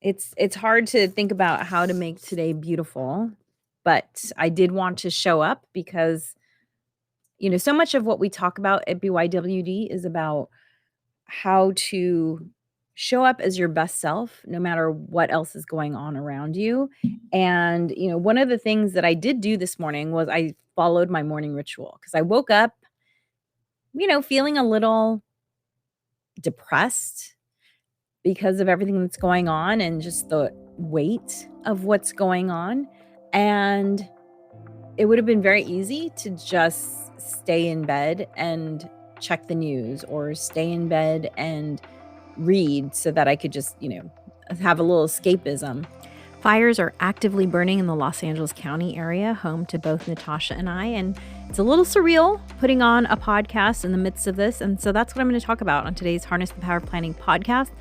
It's hard to think about how to make today beautiful, but I did want to show up because, so much of what we talk about at BYWD is about how to show up as your best self no matter what else is going on around you. And, one of the things that I did do this morning was I followed my morning ritual because I woke up, feeling a little depressed because of everything that's going on and just the weight of what's going on. And it would have been very easy to just stay in bed and check the news or stay in bed and read so that I could just, have a little escapism. Fires are actively burning in the Los Angeles County area, home to both Natascha and I, and it's a little surreal putting on a podcast in the midst of this, and so that's what I'm going to talk about on today's Harness the Power of Planning podcast.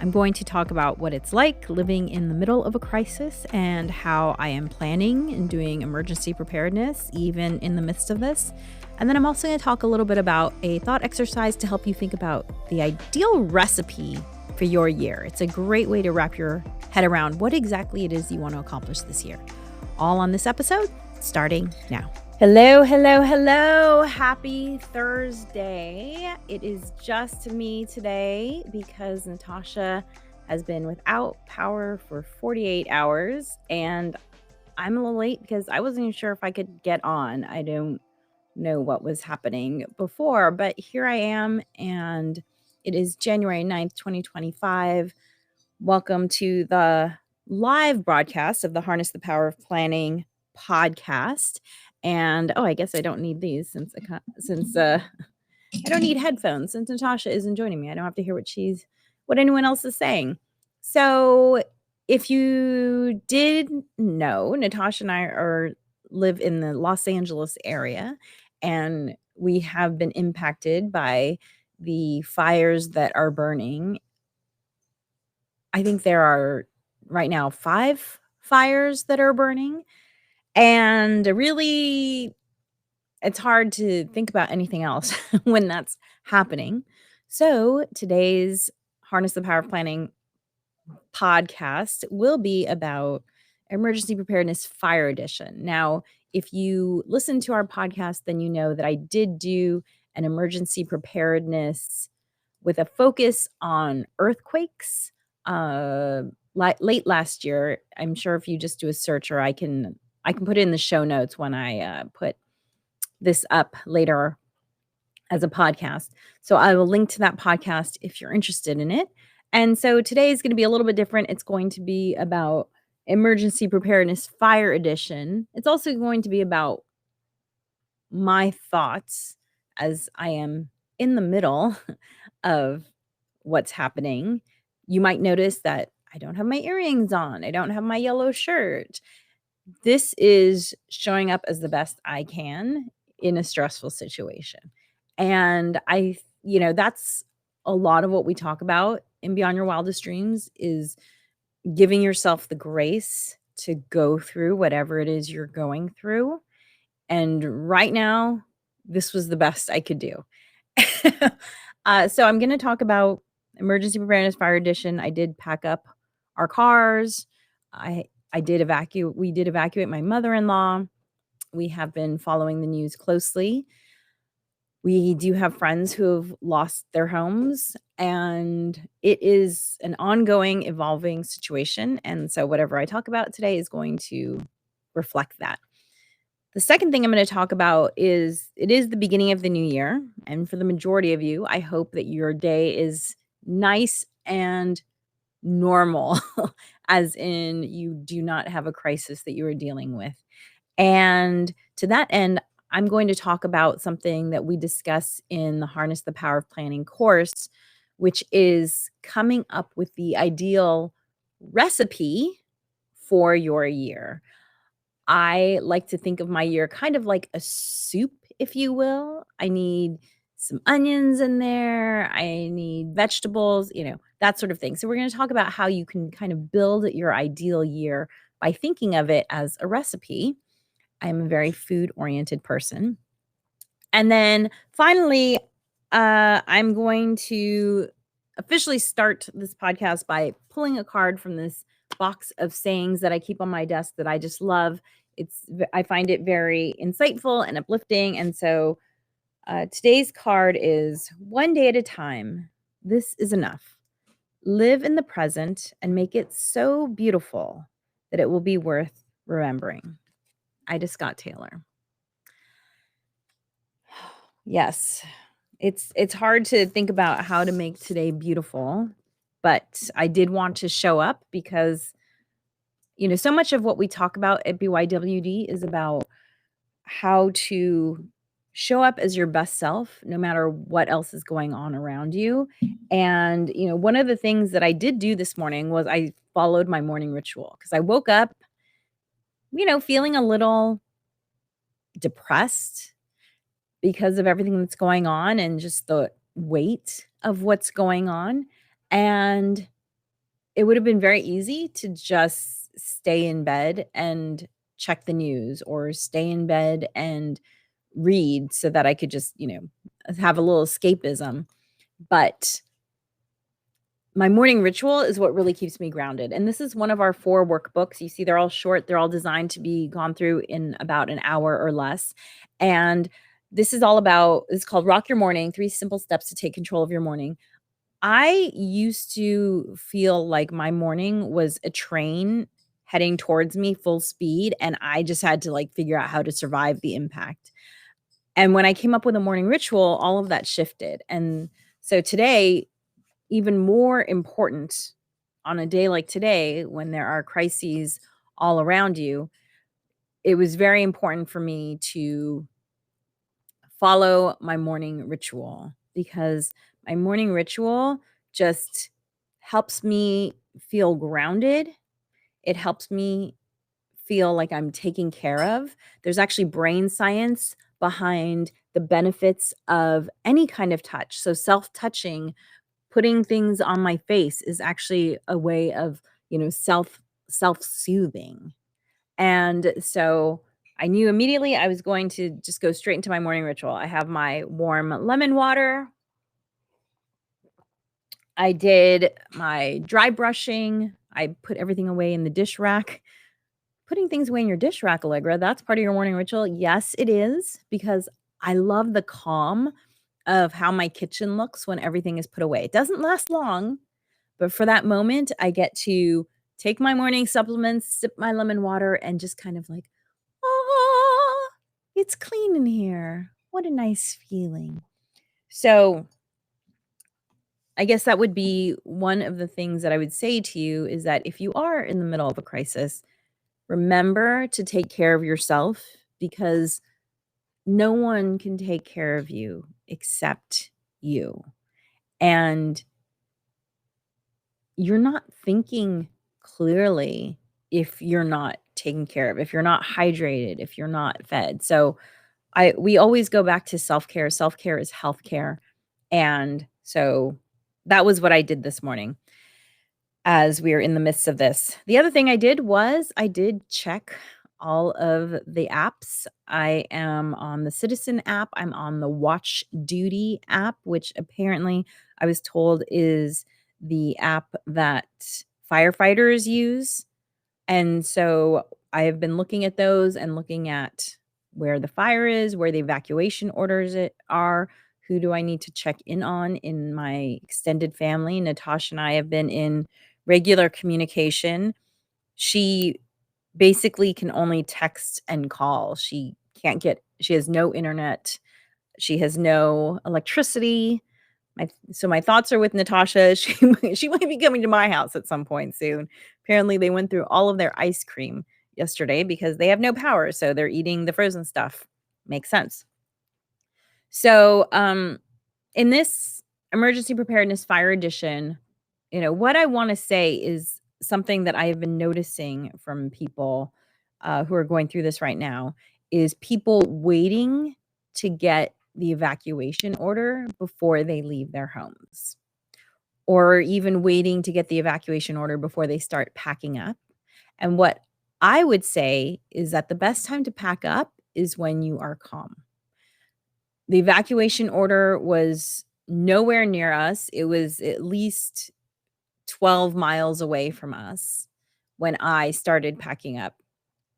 I'm going to talk about what it's like living in the middle of a crisis and how I am planning and doing emergency preparedness even in the midst of this. And then I'm also going to talk a little bit about a thought exercise to help you think about the ideal recipe for your year. It's a great way to wrap your head around what exactly it is you want to accomplish this year. All on this episode, starting now. Hello, hello, hello. Happy Thursday. It is just me today because Natascha has been without power for 48 hours and I'm a little late because I wasn't even sure if I could get on. I don't know what was happening before, but here I am and it is January 9th, 2025. Welcome to the live broadcast of the Harness the Power of Planning podcast. And I guess I don't need these since I don't need headphones since Natascha isn't joining me. I don't have to hear what anyone else is saying. So if you did know, Natascha and I live in the Los Angeles area, and we have been impacted by the fires that are burning. I think there are right now 5 fires that are burning. And really, it's hard to think about anything else when that's happening. So today's Harness the Power of Planning podcast will be about Emergency Preparedness Fire Edition. Now, if you listen to our podcast, then you know that I did do an emergency preparedness with a focus on earthquakes late last year. I'm sure if you just do a search, or I can put it in the show notes when I put this up later as a podcast. So I will link to that podcast if you're interested in it. And so today is going to be a little bit different. It's going to be about Emergency Preparedness Fire Edition. It's also going to be about my thoughts as I am in the middle of what's happening. You might notice that I don't have my earrings on. I don't have my yellow shirt. This is showing up as the best I can in a stressful situation. And that's a lot of what we talk about in Beyond Your Wildest Dreams is giving yourself the grace to go through whatever it is you're going through. And right now, this was the best I could do. So I'm going to talk about Emergency Preparedness Fire Edition. I did pack up our cars. We did evacuate my mother-in-law. We have been following the news closely. We do have friends who have lost their homes, and it is an ongoing, evolving situation. And so whatever I talk about today is going to reflect that. The second thing I'm going to talk about is it is the beginning of the new year. And for the majority of you, I hope that your day is nice and normal, as in you do not have a crisis that you are dealing with. And to that end, I'm going to talk about something that we discuss in the Harness the Power of Planning course, which is coming up with the ideal recipe for your year. I like to think of my year kind of like a soup, if you will. I need some onions in there. I need vegetables, that sort of thing. So we're going to talk about how you can kind of build your ideal year by thinking of it as a recipe. I'm a very food-oriented person. And then finally, I'm going to officially start this podcast by pulling a card from this box of sayings that I keep on my desk that I just love. I find it very insightful and uplifting. And so today's card is one day at a time. This is enough. Live in the present and make it so beautiful that it will be worth remembering. Ida Scott Taylor. Yes. It's hard to think about how to make today beautiful, but I did want to show up because so much of what we talk about at BYWD is about how to show up as your best self no matter what else is going on around you. And one of the things that I did do this morning was I followed my morning ritual because I woke up feeling a little depressed because of everything that's going on and just the weight of what's going on. And it would have been very easy to just stay in bed and check the news or stay in bed and read so that I could just, have a little escapism. But my morning ritual is what really keeps me grounded. And this is one of our 4 workbooks. You see, they're all short. They're all designed to be gone through in about an hour or less. And this is all about, it's called Rock Your Morning, 3 Simple Steps to Take Control of Your Morning. I used to feel like my morning was a train heading towards me full speed, and I just had to figure out how to survive the impact. And when I came up with a morning ritual, all of that shifted. And so today, even more important on a day like today, when there are crises all around you, it was very important for me to follow my morning ritual because my morning ritual just helps me feel grounded. It helps me feel like I'm taken care of. There's actually brain science behind the benefits of any kind of touch. So self-touching, putting things on my face is actually a way of, self-soothing. And so I knew immediately I was going to just go straight into my morning ritual. I have my warm lemon water. I did my dry brushing. I put everything away in the dish rack. Putting things away in your dish rack, Allegra, that's part of your morning ritual. Yes, it is, because I love the calm of how my kitchen looks when everything is put away. It doesn't last long, but for that moment, I get to take my morning supplements, sip my lemon water, and just kind of oh, it's clean in here. What a nice feeling. So I guess that would be one of the things that I would say to you is that if you are in the middle of a crisis, remember to take care of yourself because no one can take care of you except you. And you're not thinking clearly if you're not taken care of, if you're not hydrated, if you're not fed. So we always go back to self-care. Self-care is healthcare. And so that was what I did this morning as we are in the midst of this. The other thing I did was I did check all of the apps. I am on the Citizen app. I'm on the Watch Duty app, which apparently I was told is the app that firefighters use. And so I have been looking at those and looking at where the fire is, where the evacuation orders are, who do I need to check in on in my extended family. Natascha and I have been in regular communication. She basically can only text and call. She has no internet. She has no electricity. So my thoughts are with Natascha. She might be coming to my house at some point soon. Apparently, they went through all of their ice cream yesterday because they have no power, so they're eating the frozen stuff. Makes sense. So, in this emergency preparedness fire edition, what I want to say is something that I have been noticing from people who are going through this right now is people waiting to get the evacuation order before they leave their homes, or even waiting to get the evacuation order before they start packing up. And what I would say is that the best time to pack up is when you are calm. The evacuation order was nowhere near us. It was at least 12 miles away from us when I started packing up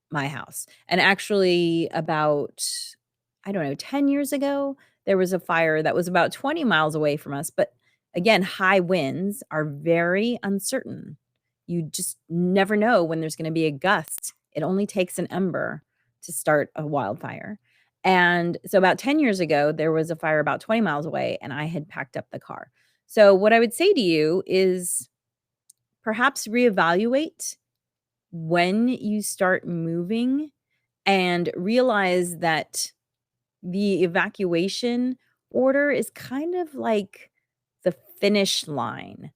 my house. And actually about, I don't know, 10 years ago, there was a fire that was about 20 miles away from us, but again, high winds are very uncertain. You just never know when there's gonna be a gust. It only takes an ember to start a wildfire. And so about 10 years ago, there was a fire about 20 miles away, and I had packed up the car. So what I would say to you is perhaps reevaluate when you start moving and realize that the evacuation order is kind of like the finish line,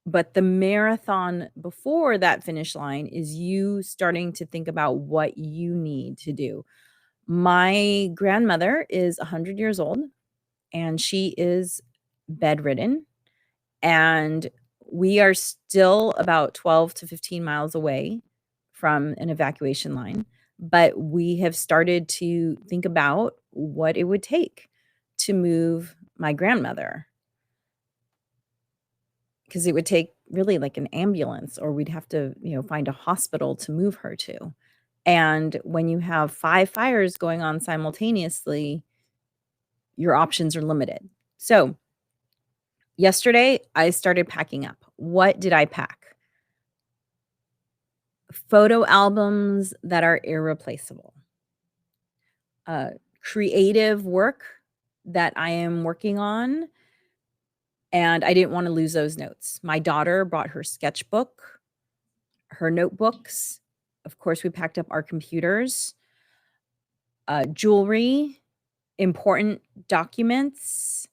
but the marathon before that finish line is you starting to think about what you need to do. My grandmother is 100 years old and she is bedridden, and we are still about 12 to 15 miles away from an evacuation line, but we have started to think about what it would take to move my grandmother, because it would take really like an ambulance, or we'd have to, find a hospital to move her to. And when you have 5 fires going on simultaneously, your options are limited. So, yesterday, I started packing up. What did I pack? Photo albums that are irreplaceable. Uh, Creative work that I am working on, and I didn't wanna lose those notes. My daughter brought her sketchbook, her notebooks. Of course, we packed up our computers, jewelry, important documents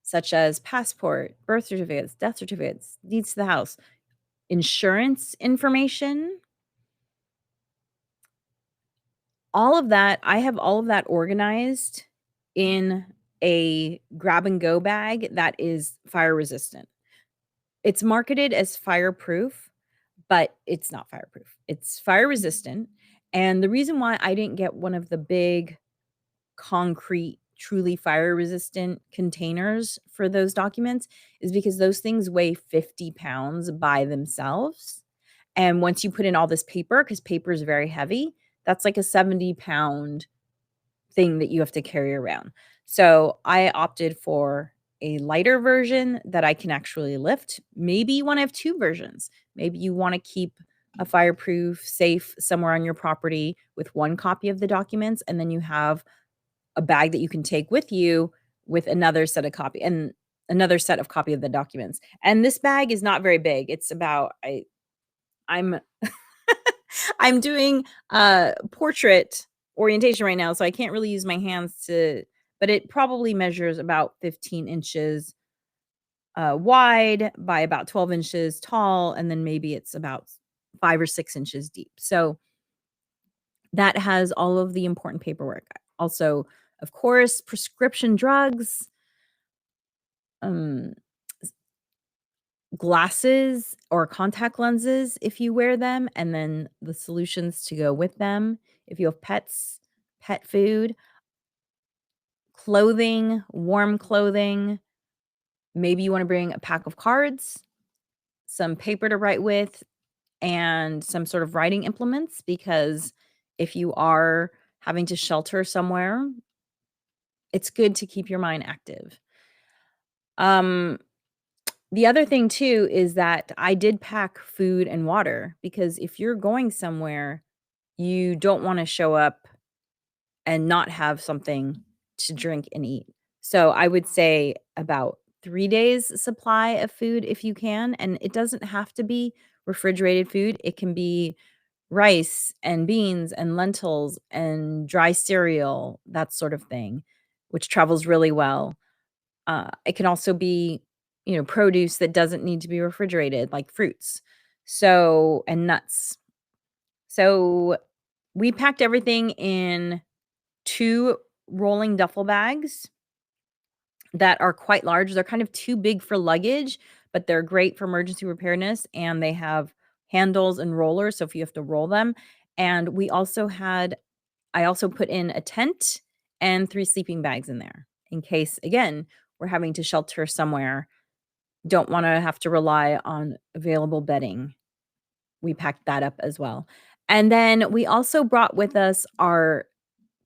such as passport, birth certificates, death certificates, deeds to the house, insurance information. All of that, I have all of that organized in a grab and go bag that is fire resistant. It's marketed as fireproof, but it's not fireproof. It's fire resistant, and the reason why I didn't get one of the big concrete, truly fire resistant containers for those documents is because those things weigh 50 pounds by themselves, and once you put in all this paper, because paper is very heavy, that's like a 70-pound thing that you have to carry around. So I opted for a lighter version that I can actually lift. Maybe you wanna have 2 versions. Maybe you wanna keep a fireproof safe somewhere on your property with 1 copy of the documents, and then you have a bag that you can take with you with another set of copy of the documents. And this bag is not very big. It's about I'm I'm doing a portrait orientation right now, so I can't really use my hands but it probably measures about 15 inches, wide by about 12 inches tall, and then maybe it's about 5 or 6 inches deep. So, that has all of the important paperwork. Also, of course, prescription drugs, um, glasses or contact lenses if you wear them, and then the solutions to go with them. If you have pets, pet food, clothing, warm clothing. Maybe you wanna bring a pack of cards, some paper to write with, and some sort of writing implements, because if you are having to shelter somewhere, it's good to keep your mind active. Um, the other thing too is that I did pack food and water, because if you're going somewhere, you don't wanna show up and not have something to drink and eat. So I would say about 3 days supply of food if you can, and it doesn't have to be refrigerated food. It can be rice and beans and lentils and dry cereal, that sort of thing, which travels really well. It can also be, produce that doesn't need to be refrigerated, like fruits. So and nuts. So we packed everything in 2 rolling duffel bags that are quite large. They're kind of too big for luggage, but they're great for emergency preparedness, and they have handles and rollers, so if you have to roll them. And I also put in a tent and 3 sleeping bags in there in case, again, we're having to shelter somewhere, don't wanna have to rely on available bedding. We packed that up as well. And then we also brought with us our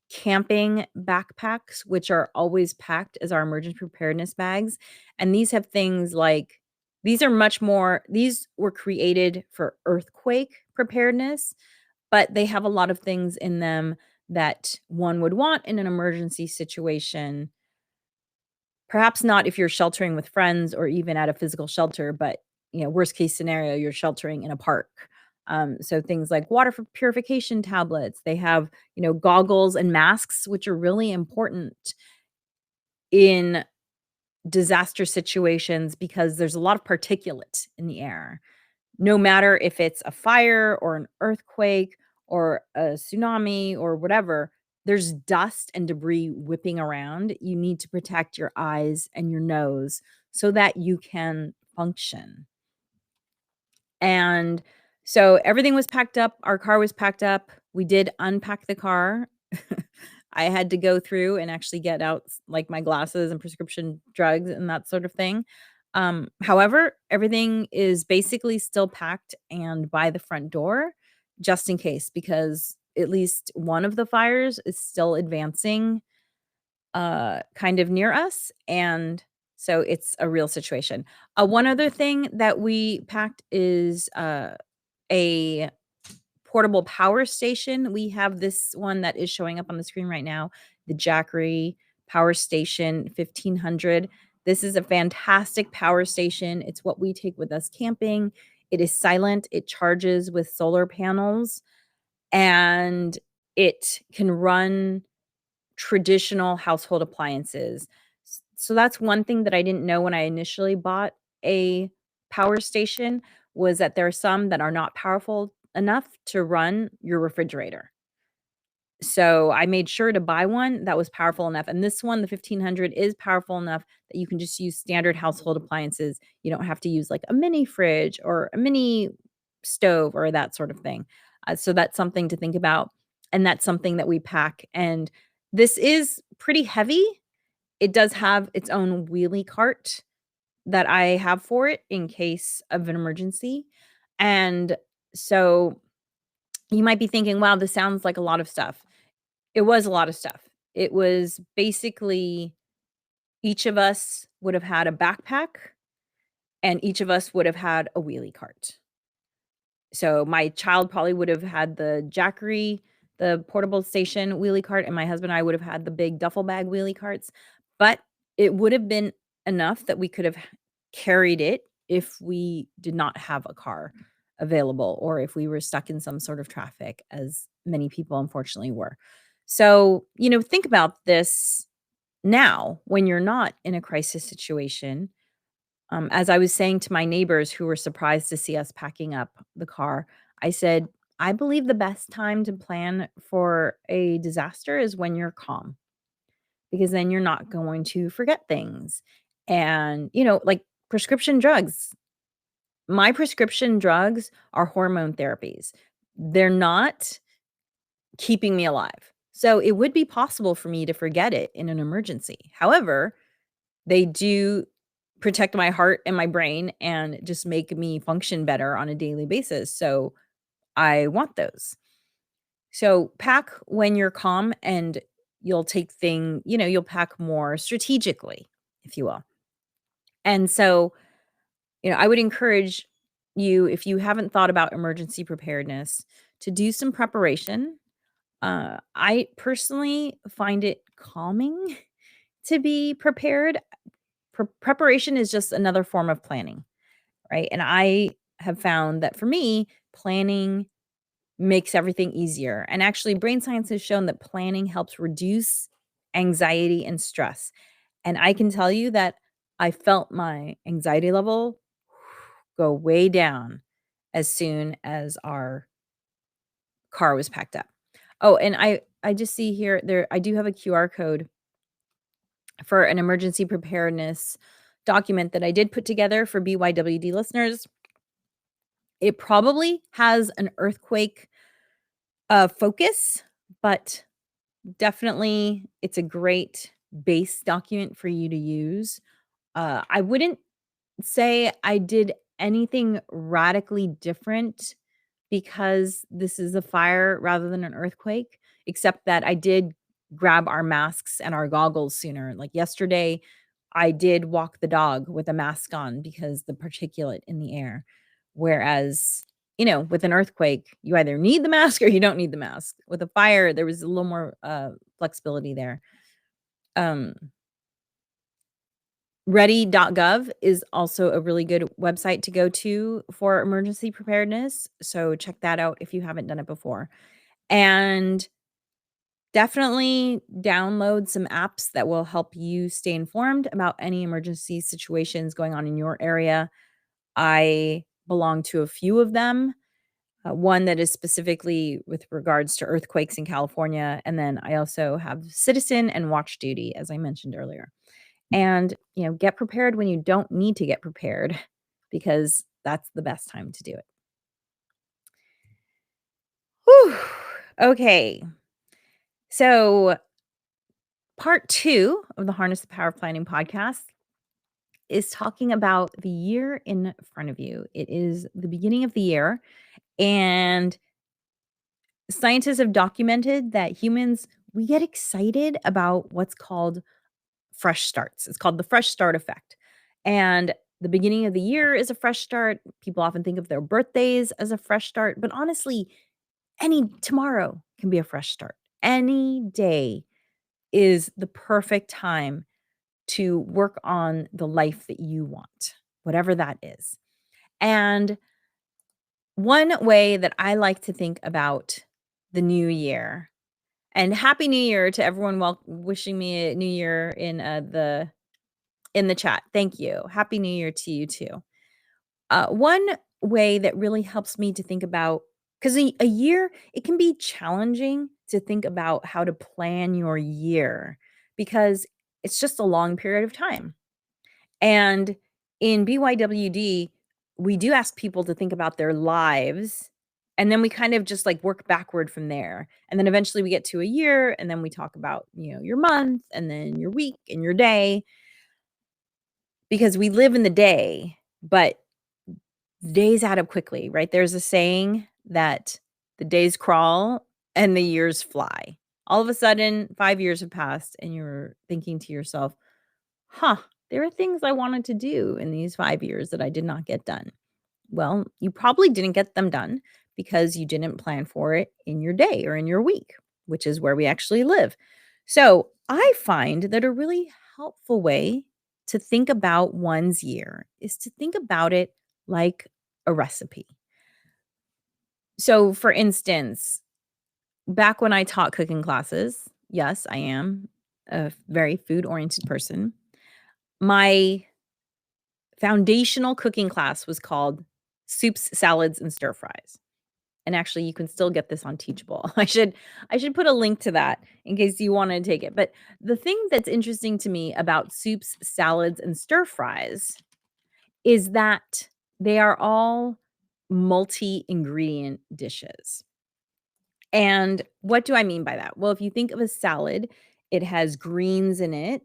camping backpacks, which are always packed as our emergency preparedness bags, and these have things like these were created for earthquake preparedness, but they have a lot of things in them that one would want in an emergency situation. Perhaps not if you're sheltering with friends or even at a physical shelter, but, worst case scenario, you're sheltering in a park. So things like water purification tablets, they have, goggles and masks, which are really important in disaster situations because there's a lot of particulate in the air. No matter if it's a fire or an earthquake or a tsunami or whatever, there's dust and debris whipping around. You need to protect your eyes and your nose so that you can function. And so everything was packed up. Our car was packed up. We did unpack the car. I had to go through and actually get out like my glasses and prescription drugs and that sort of thing. However, everything is basically still packed and by the front door just in case, because at least one of the fires is still advancing kind of near us. And so it's a real situation. One other thing that we packed is a portable power station. We have this one that is showing up on the screen right now, the Jackery Power Station 1500. This is a fantastic power station. It's what we take with us camping. It is silent. It charges with solar panels, and it can run traditional household appliances. So that's one thing that I didn't know when I initially bought a power station, was that there are some that are not powerful enough to run your refrigerator. So I made sure to buy one that was powerful enough, and this one, the 1500, is powerful enough that you can just use standard household appliances. You don't have to use, like, a mini fridge or a mini stove or that sort of thing. So that's something to think about, and that's something that we pack, and this is pretty heavy. It does have its own wheelie cart that I have for it in case of an emergency, and so you might be thinking, "Wow, this sounds like a lot of stuff." It was a lot of stuff. It was basically each of us would have had a backpack, and each of us would have had a wheelie cart. So my child probably would have had the Jackery, the portable station wheelie cart, and my husband and I would have had the big duffel bag wheelie carts, but it would have been enough that we could have carried it if we did not have a car available or if we were stuck in some sort of traffic, as many people unfortunately were. So, think about this now when you're not in a crisis situation. As I was saying to my neighbors who were surprised to see us packing up the car, I said, "I believe the best time to plan for a disaster is when you're calm, because then you're not going to forget things." And, like prescription drugs. My prescription drugs are hormone therapies. They're not keeping me alive. So it would be possible for me to forget it in an emergency. However, they do protect my heart and my brain and just make me function better on a daily basis, so I want those. So pack when you're calm, and you'll pack more strategically, if you will. And so, I would encourage you, if you haven't thought about emergency preparedness, to do some preparation. I personally find it calming to be prepared. Preparation is just another form of planning, right? And I have found that for me, planning makes everything easier. And actually, brain science has shown that planning helps reduce anxiety and stress. And I can tell you that I felt my anxiety level go way down as soon as our car was packed up. Oh, and I just see here there I do have a QR code for an emergency preparedness document that I did put together for BYWD listeners. It probably has an earthquake focus, but definitely it's a great base document for you to use. I wouldn't say I did anything radically different because this is a fire rather than an earthquake, except that I did grab our masks and our goggles sooner. Like yesterday, I did walk the dog with a mask on because the particulate in the air. Whereas, with an earthquake, you either need the mask or you don't need the mask. With a fire, there was a little more flexibility there. Um, Ready.gov is also a really good website to go to for emergency preparedness, so check that out if you haven't done it before. And definitely download some apps that will help you stay informed about any emergency situations going on in your area. I belong to a few of them, one that is specifically with regards to earthquakes in California, and then I also have Citizen and Watch Duty, as I mentioned earlier. And, get prepared when you don't need to get prepared because that's the best time to do it. Whew. Okay. So, part 2 of the Harness the Power of Planning podcast is talking about the year in front of you. It is the beginning of the year, and scientists have documented that humans, we get excited about what's called fresh starts. It's called the fresh start effect. And the beginning of the year is a fresh start. People often think of their birthdays as a fresh start, but honestly, any tomorrow can be a fresh start. Any day is the perfect time to work on the life that you want, whatever that is. And one way that I like to think about the new year, and happy new year to everyone wishing me a new year in the chat. Thank you. Happy New Year to you too. One way that really helps me to think about, because a year, it can be challenging to think about how to plan your year because it's just a long period of time. And in BYWD, we do ask people to think about their lives. And then we kind of just like work backward from there. And then eventually we get to a year and then we talk about, your month and then your week and your day because we live in the day, but days add up quickly, right? There's a saying that the days crawl and the years fly. All of a sudden, 5 years have passed and you're thinking to yourself, huh, there are things I wanted to do in these 5 years that I did not get done. Well, you probably didn't get them done because you didn't plan for it in your day or in your week, which is where we actually live. So I find that a really helpful way to think about one's year is to think about it like a recipe. So, for instance, back when I taught cooking classes, yes, I am a very food oriented person. My foundational cooking class was called Soups, Salads, and Stir Fries. And actually, you can still get this on Teachable. I should put a link to that in case you wanna take it. But the thing that's interesting to me about soups, salads, and stir fries is that they are all multi-ingredient dishes. And what do I mean by that? Well, if you think of a salad, it has greens in it,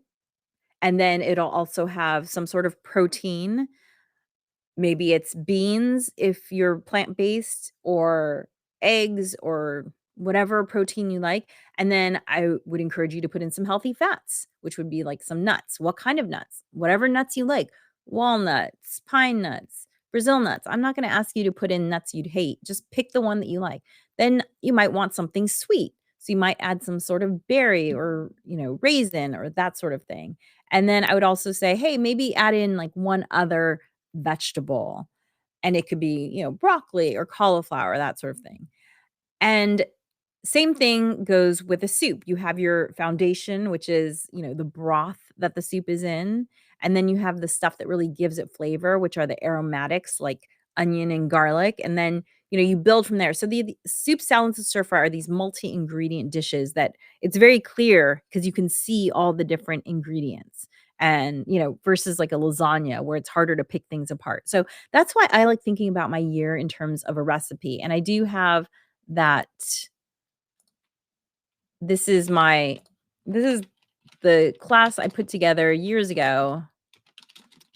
and then it'll also have some sort of protein. Maybe it's beans if you're plant-based, or eggs, or whatever protein you like, and then I would encourage you to put in some healthy fats, which would be like some nuts. What kind of nuts? Whatever nuts you like. Walnuts, pine nuts, Brazil nuts. I'm not gonna ask you to put in nuts you'd hate. Just pick the one that you like. Then you might want something sweet, so you might add some sort of berry or, raisin or that sort of thing. And then I would also say, "Hey, maybe add in, like, one other vegetable," and it could be, broccoli or cauliflower, that sort of thing. And same thing goes with a soup. You have your foundation, which is, the broth that the soup is in, and then you have the stuff that really gives it flavor, which are the aromatics like onion and garlic, and then, you build from there. So the soup, salads, and stir fry are these multi-ingredient dishes that it's very clear because you can see all the different ingredients and, versus like a lasagna where it's harder to pick things apart. So that's why I like thinking about my year in terms of a recipe. And I do have that. This is the class I put together years ago,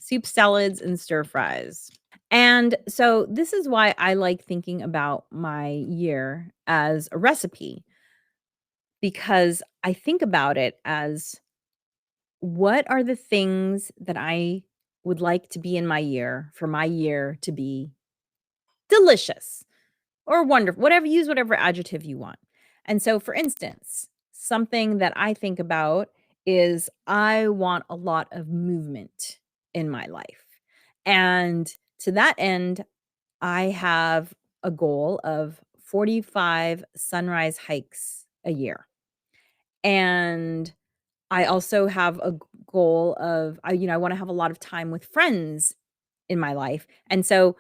soup, salads, and stir fries. And so this is why I like thinking about my year as a recipe, because I think about it as what are the things that I would like to be in my year for my year to be delicious or wonderful, whatever, use whatever adjective you want. And so, for instance, something that I think about is I want a lot of movement in my life. And to that end, I have a goal of 45 sunrise hikes a year. And I also have a goal of I wanna have a lot of time with friends in my life. And so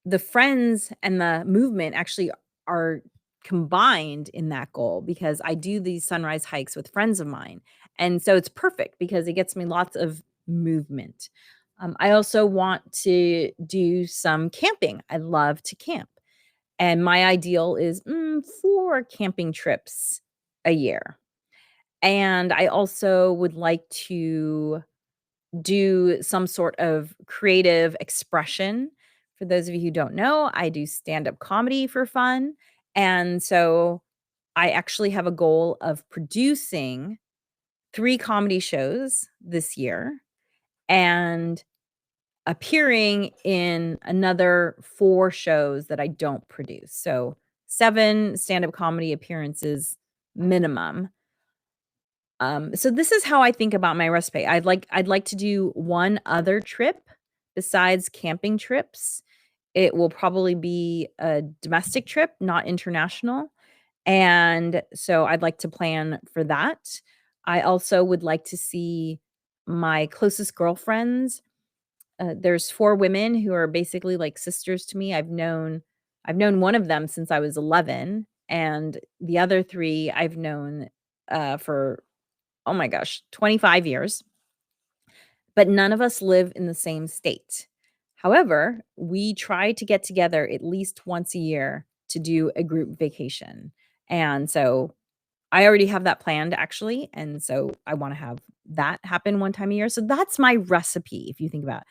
the friends and the movement actually are combined in that goal because I do these sunrise hikes with friends of mine. And so it's perfect because it gets me lots of movement. I also want to do some camping. I love to camp. And my ideal is 4 camping trips a year. And I also would like to do some sort of creative expression. For those of you who don't know, I do stand-up comedy for fun, and so I actually have a goal of producing 3 comedy shows this year and appearing in another 4 shows that I don't produce. So, 7 stand-up comedy appearances minimum. So this is how I think about my recipe. I'd like to do one other trip besides camping trips. It will probably be a domestic trip, not international. And so I'd like to plan for that. I also would like to see my closest girlfriends. There's 4 women who are basically like sisters to me. I've known one of them since I was 11, and the other 3 I've known for, oh my gosh, 25 years, but none of us live in the same state. However, we try to get together at least once a year to do a group vacation. And so I already have that planned actually, and so I wanna have that happen one time a year. So that's my recipe if you think about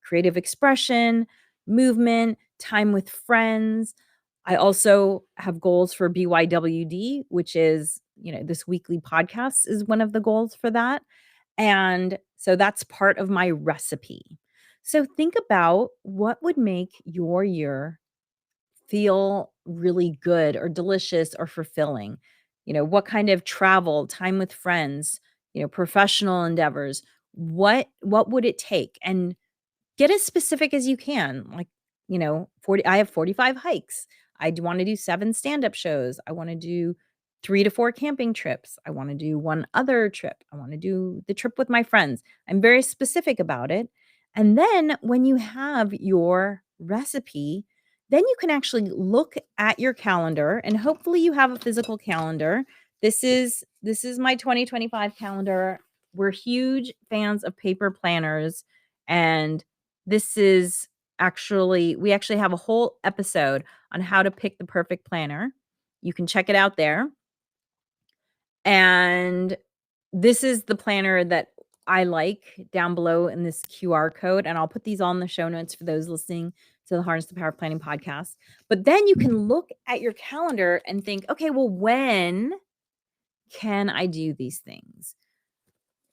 creative expression, movement, time with friends. I also have goals for BYWD, which is, this weekly podcast is one of the goals for that. And so that's part of my recipe. So think about what would make your year feel really good or delicious or fulfilling. What kind of travel, time with friends, professional endeavors, what would it take? And get as specific as you can. Like, 40 I have 45 hikes. I wanna do 7 stand-up shows. I wanna do 3 to 4 camping trips. I wanna do 1 other trip. I wanna do the trip with my friends. I'm very specific about it. And then when you have your recipe, then you can actually look at your calendar, and hopefully you have a physical calendar. This is my 2025 calendar. We're huge fans of paper planners, and this is we actually have a whole episode on how to pick the perfect planner. You can check it out there. And this is the planner that I like down below in this QR code. And I'll put these all in the show notes for those listening to the Harness the Power of Planning podcast. But then you can look at your calendar and think, okay, well, when can I do these things?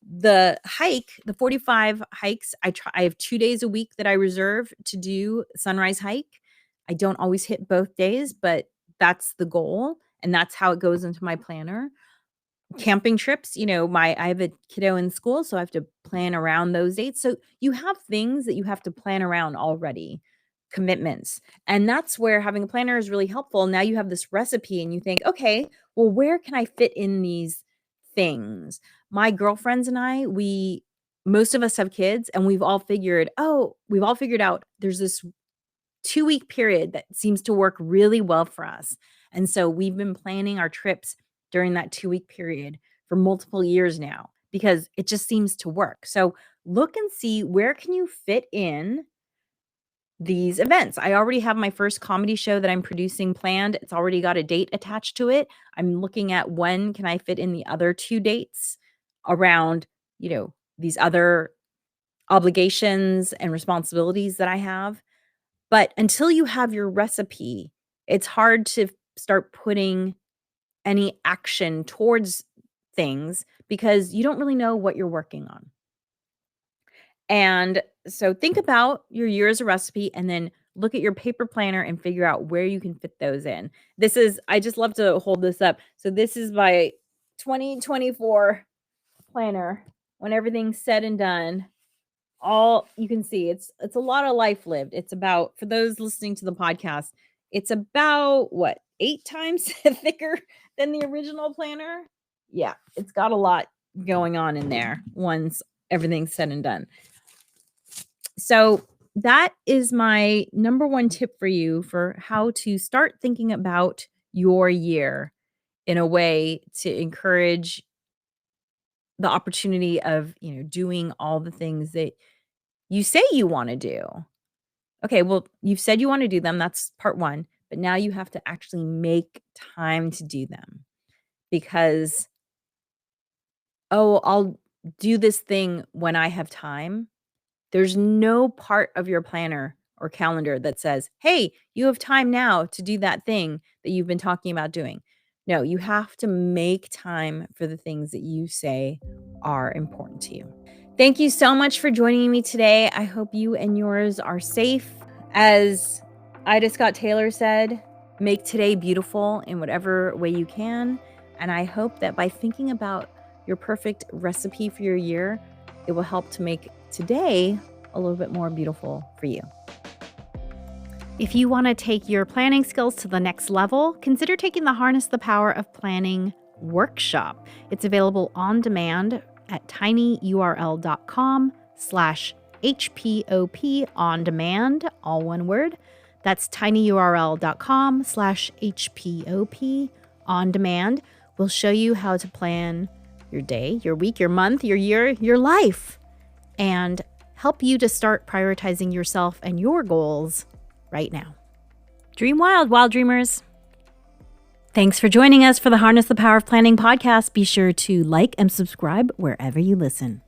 The 45 hikes, I have 2 days a week that I reserve to do sunrise hike. I don't always hit both days, but that's the goal, and that's how it goes into my planner. Camping trips, I have a kiddo in school, so I have to plan around those dates. So you have things that you have to plan around already, commitments. And that's where having a planner is really helpful. Now you have this recipe and you think, okay, well, where can I fit in these things? My girlfriends and I, most of us have kids, and we've all figured out there's this 2-week period that seems to work really well for us. And so we've been planning our trips during that 2-week period for multiple years now because it just seems to work. So look and see where can you fit in these events. I already have my first comedy show that I'm producing planned. It's already got a date attached to it. I'm looking at when can I fit in the other 2 dates around, these other obligations and responsibilities that I have. But until you have your recipe, it's hard to start putting any action towards things because you don't really know what you're working on. And so think about your year as a recipe and then look at your paper planner and figure out where you can fit those in. I just love to hold this up. So this is my 2024 planner. When everything's said and done, all you can see, it's a lot of life lived. It's about, for those listening to the podcast, it's about what, 8 times thicker than the original planner? Yeah, it's got a lot going on in there once everything's said and done. So that is my number one tip for you for how to start thinking about your year in a way to encourage the opportunity of, doing all the things that you say you want to do. Okay, well, you've said you want to do them. That's part 1. But now you have to actually make time to do them because, oh, I'll do this thing when I have time. There's no part of your planner or calendar that says, hey, you have time now to do that thing that you've been talking about doing. No, you have to make time for the things that you say are important to you. Thank you so much for joining me today. I hope you and yours are safe. As Ida Scott Taylor said, make today beautiful in whatever way you can. And I hope that by thinking about your perfect recipe for your year, it will help to make today a little bit more beautiful for you. If you want to take your planning skills to the next level, consider taking the Harness the Power of Planning workshop. It's available on demand at tinyurl.com/HPOP on demand, all one word. That's tinyurl.com/HPOP on demand. We'll show you how to plan your day, your week, your month, your year, your life, and help you to start prioritizing yourself and your goals right now. Dream wild, wild dreamers. Thanks for joining us for the Harness the Power of Planning podcast. Be sure to like and subscribe wherever you listen.